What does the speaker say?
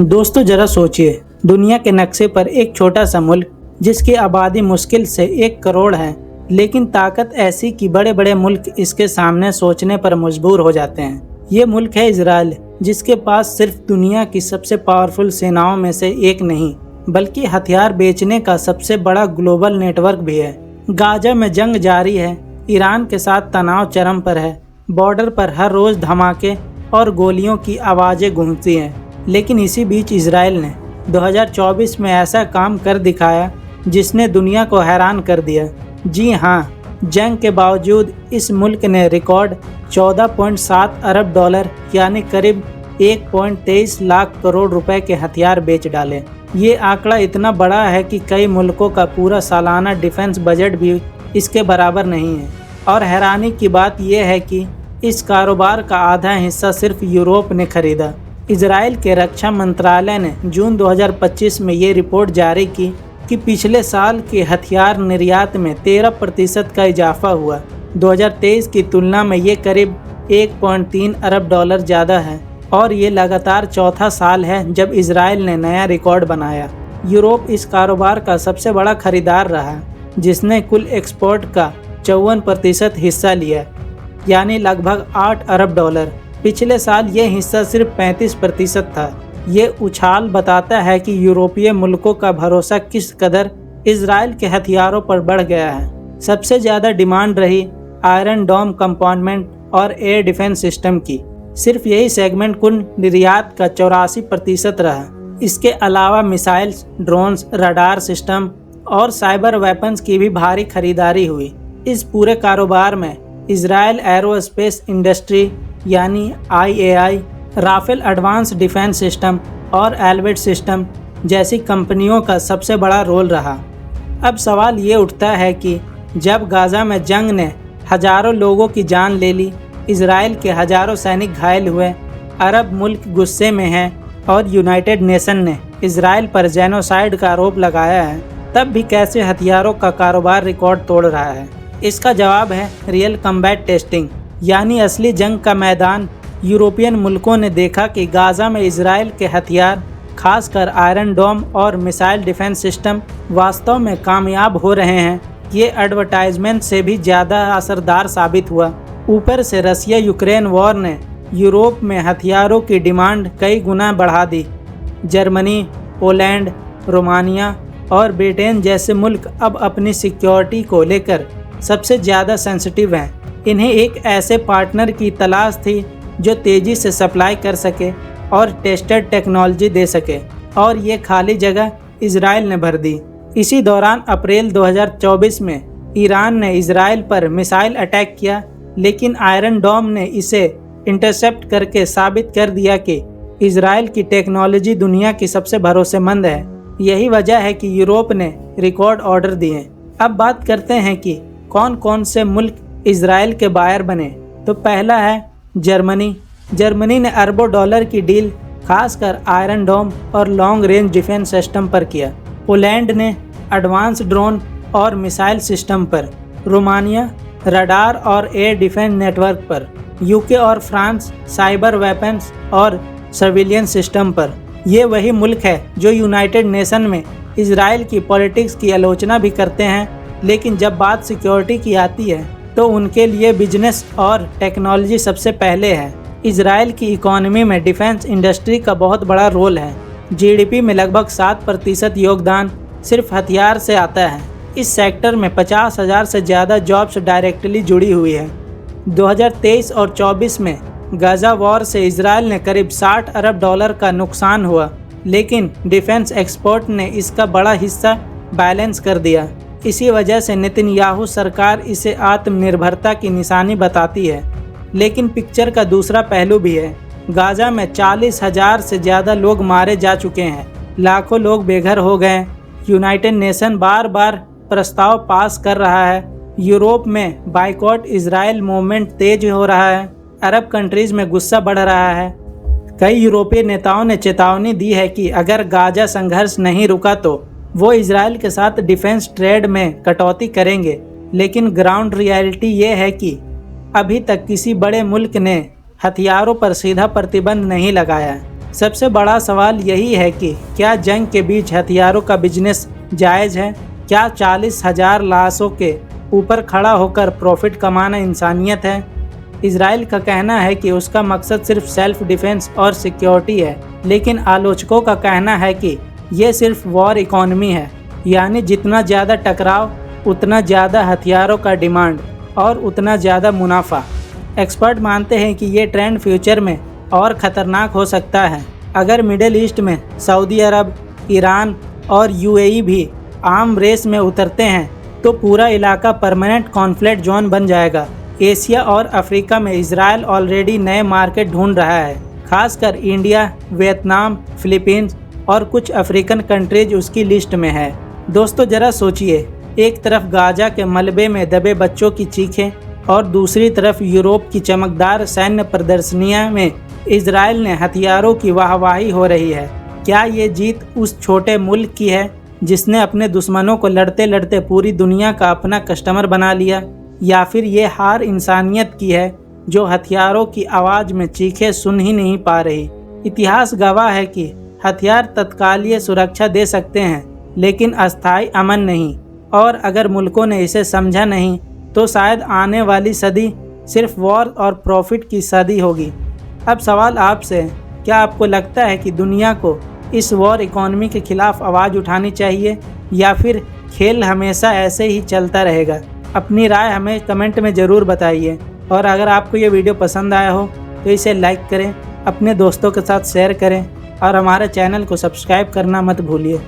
दोस्तों जरा सोचिए, दुनिया के नक्शे पर एक छोटा सा मुल्क जिसकी आबादी मुश्किल से 1 करोड़ है, लेकिन ताकत ऐसी कि बड़े बड़े मुल्क इसके सामने सोचने पर मजबूर हो जाते हैं। ये मुल्क है इजराइल, जिसके पास सिर्फ दुनिया की सबसे पावरफुल सेनाओं में से एक नहीं, बल्कि हथियार बेचने का सबसे बड़ा ग्लोबल नेटवर्क भी है। गाजा में जंग जारी है, ईरान के साथ तनाव चरम पर है, बॉर्डर पर हर रोज धमाके और गोलियों की आवाज़ें गूंजती हैं। लेकिन इसी बीच इजराइल ने 2024 में ऐसा काम कर दिखाया जिसने दुनिया को हैरान कर दिया। जी हाँ, जंग के बावजूद इस मुल्क ने रिकॉर्ड 14.7 अरब डॉलर यानी करीब 1.23 लाख करोड़ रुपए के हथियार बेच डाले। ये आंकड़ा इतना बड़ा है कि कई मुल्कों का पूरा सालाना डिफेंस बजट भी इसके बराबर नहीं है। और हैरानी की बात यह है कि इस कारोबार का आधा हिस्सा सिर्फ यूरोप ने खरीदा। इजराइल के रक्षा मंत्रालय ने जून 2025 में ये रिपोर्ट जारी की कि पिछले साल के हथियार निर्यात में 13% का इजाफा हुआ। 2023 की तुलना में ये करीब 1.3 अरब डॉलर ज़्यादा है और ये लगातार चौथा साल है जब इजराइल ने नया रिकॉर्ड बनाया। यूरोप इस कारोबार का सबसे बड़ा खरीदार रहा, जिसने कुल एक्सपोर्ट का 54% हिस्सा लिया, यानी लगभग 8 अरब डॉलर। पिछले साल ये हिस्सा सिर्फ 35% था। ये उछाल बताता है कि यूरोपीय मुल्कों का भरोसा किस कदर इजराइल के हथियारों पर बढ़ गया है। सबसे ज़्यादा डिमांड रही आयरन डोम कंपाउंडमेंट और एयर डिफेंस सिस्टम की। सिर्फ यही सेगमेंट कुल निर्यात का 84% रहा। इसके अलावा मिसाइल्स, ड्रोन्स, रडार सिस्टम और साइबर वेपन्स की भी भारी खरीदारी हुई। इस पूरे कारोबार में इजराइल एरोस्पेस इंडस्ट्री यानी IAI, Rafael advance defence system और एल्बिट सिस्टम जैसी कंपनियों का सबसे बड़ा रोल रहा। अब सवाल ये उठता है कि जब गाजा में जंग ने हजारों लोगों की जान ले ली, इजराइल के हजारों सैनिक घायल हुए, अरब मुल्क गुस्से में हैं और यूनाइटेड नेशन ने इजराइल पर जेनोसाइड का आरोप लगाया है, तब भी कैसे हथियारों का कारोबार रिकॉर्ड तोड़ रहा है? इसका जवाब है रियल कम्बैट टेस्टिंग, यानी असली जंग का मैदान। यूरोपियन मुल्कों ने देखा कि गाजा में इजराइल के हथियार, खासकर आयरन डोम और मिसाइल डिफेंस सिस्टम वास्तव में कामयाब हो रहे हैं। ये एडवर्टाइजमेंट से भी ज़्यादा असरदार साबित हुआ। ऊपर से रसिया यूक्रेन वॉर ने यूरोप में हथियारों की डिमांड कई गुना बढ़ा दी। जर्मनी, पोलैंड, रोमानिया और ब्रिटेन जैसे मुल्क अब अपनी सिक्योरिटी को लेकर सबसे ज़्यादा सेंसिटिव हैं। इन्हें एक ऐसे पार्टनर की तलाश थी जो तेज़ी से सप्लाई कर सके और टेस्टेड टेक्नोलॉजी दे सके, और ये खाली जगह इजराइल ने भर दी। इसी दौरान अप्रैल 2024 में ईरान ने इजराइल पर मिसाइल अटैक किया, लेकिन आयरन डोम ने इसे इंटरसेप्ट करके साबित कर दिया कि इजराइल की टेक्नोलॉजी दुनिया की सबसे भरोसेमंद है। यही वजह है कि यूरोप ने रिकॉर्ड ऑर्डर दिए। अब बात करते हैं कि कौन कौन से मुल्क इजराइल के बायर बने। तो पहला है जर्मनी। जर्मनी ने अरबों डॉलर की डील खासकर आयरन डोम और लॉन्ग रेंज डिफेंस सिस्टम पर किया। पोलैंड ने एडवांस ड्रोन और मिसाइल सिस्टम पर। रोमानिया रडार और एयर डिफेंस नेटवर्क पर। यूके और फ्रांस साइबर वेपन्स और सर्विलियंस सिस्टम पर। ये वही मुल्क है जो यूनाइटेड नेशन में इजराइल की पॉलिटिक्स की आलोचना भी करते हैं, लेकिन जब बात सिक्योरिटी की आती है तो उनके लिए बिजनेस और टेक्नोलॉजी सबसे पहले है। इजराइल की इकोनॉमी में डिफेंस इंडस्ट्री का बहुत बड़ा रोल है। GDP में लगभग 7% योगदान सिर्फ हथियार से आता है। इस सेक्टर में 50,000 से ज़्यादा जॉब्स डायरेक्टली जुड़ी हुई है। 2023 और 24 में गाजा वॉर से इजराइल ने करीब 60 अरब डॉलर का नुकसान हुआ, लेकिन डिफेंस एक्सपोर्ट ने इसका बड़ा हिस्सा बैलेंस कर दिया। इसी वजह से नेतन्याहू सरकार इसे आत्मनिर्भरता की निशानी बताती है। लेकिन पिक्चर का दूसरा पहलू भी है। गाजा में 40,000 से ज़्यादा लोग मारे जा चुके हैं, लाखों लोग बेघर हो गए। यूनाइटेड नेशन बार बार प्रस्ताव पास कर रहा है। यूरोप में बाइकॉट इजराइल मूवमेंट तेज हो रहा है। अरब कंट्रीज़ में गुस्सा बढ़ रहा है। कई यूरोपीय नेताओं ने चेतावनी दी है कि अगर गाजा संघर्ष नहीं रुका तो वो इजराइल के साथ डिफेंस ट्रेड में कटौती करेंगे। लेकिन ग्राउंड रियलिटी ये है कि अभी तक किसी बड़े मुल्क ने हथियारों पर सीधा प्रतिबंध नहीं लगाया। सबसे बड़ा सवाल यही है कि क्या जंग के बीच हथियारों का बिजनेस जायज़ है? क्या 40,000 लाशों के ऊपर खड़ा होकर प्रॉफिट कमाना इंसानियत है? इजराइल का कहना है कि उसका मकसद सिर्फ सेल्फ डिफेंस और सिक्योरिटी है, लेकिन आलोचकों का कहना है कि ये सिर्फ वॉर इकोनॉमी है, यानी जितना ज़्यादा टकराव उतना ज़्यादा हथियारों का डिमांड और उतना ज़्यादा मुनाफा। एक्सपर्ट मानते हैं कि ये ट्रेंड फ्यूचर में और ख़तरनाक हो सकता है। अगर मिडिल ईस्ट में सऊदी अरब, ईरान और यूएई भी आर्म रेस में उतरते हैं तो पूरा इलाका परमानेंट कॉन्फ्लिक्ट जोन बन जाएगा। एशिया और अफ्रीका में इजराइल ऑलरेडी नए मार्केट ढूंढ रहा है, खासकर इंडिया, वियतनाम, फिलीपींस और कुछ अफ्रीकन कंट्रीज उसकी लिस्ट में है। दोस्तों ज़रा सोचिए, एक तरफ गाजा के मलबे में दबे बच्चों की चीखें और दूसरी तरफ यूरोप की चमकदार सैन्य प्रदर्शनियां में इजराइल ने हथियारों की वाहवाही हो रही है। क्या ये जीत उस छोटे मुल्क की है जिसने अपने दुश्मनों को लड़ते लड़ते पूरी दुनिया का अपना कस्टमर बना लिया, या फिर ये हार इंसानियत की है जो हथियारों की आवाज़ में चीखें सुन ही नहीं पा रही? इतिहास गवाह है कि हथियार तत्कालीय सुरक्षा दे सकते हैं लेकिन अस्थायी अमन नहीं, और अगर मुल्कों ने इसे समझा नहीं तो शायद आने वाली सदी सिर्फ वॉर और प्रॉफिट की सदी होगी। अब सवाल आपसे है, क्या आपको लगता है कि दुनिया को इस वॉर इकोनॉमी के खिलाफ आवाज़ उठानी चाहिए या फिर खेल हमेशा ऐसे ही चलता रहेगा? अपनी राय हमें कमेंट में ज़रूर बताइए, और अगर आपको ये वीडियो पसंद आया हो तो इसे लाइक करें, अपने दोस्तों के साथ शेयर करें और हमारे चैनल को सब्सक्राइब करना मत भूलिए।